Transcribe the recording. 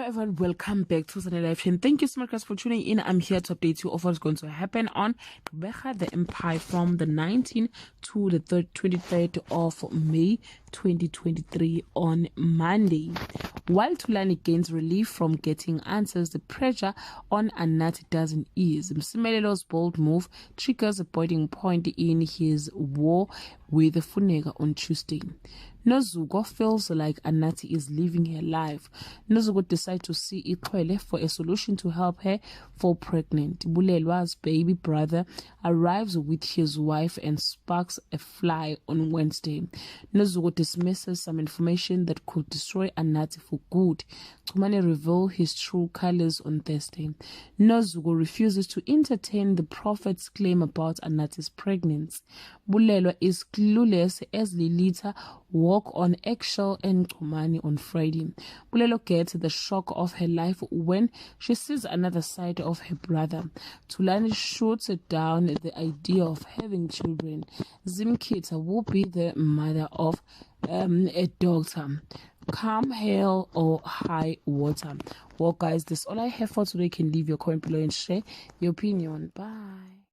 everyone, welcome back to Sunday Live Chain. Thank you so much guys for tuning in. I'm here to update you of what's going to happen on Qgebeha The Empire from the 19th to the 23rd of May 2023 on Monday. While Thulani gains relief from getting answers, the pressure on Anathi doesn't ease. Msimelele's bold move triggers a boiling point in his war with Funeka on Tuesday. Nozuko feels like Anathi is living her life. Nozuko decides to see Qgebeha for a solution to help her fall pregnant. Bulelwa's baby brother arrives with his wife and sparks a fly on Wednesday. Nozuko dismisses some information that could destroy Anathi for good. Tumane reveals his true colors on Thursday. Nozuko refuses to entertain the prophet's claim about Anathi's pregnancy. Bulelwa is clueless as Lilita walk on eggshell and Tumane on Friday. Bulelwa gets the shock of her life when she sees another side of her brother. Thulani shoots down the idea of having children. Zimkita will be the mother of a daughter. Calm, hail, or high water. Well guys, this is all I have for today. You can leave your comment below and share your opinion. Bye.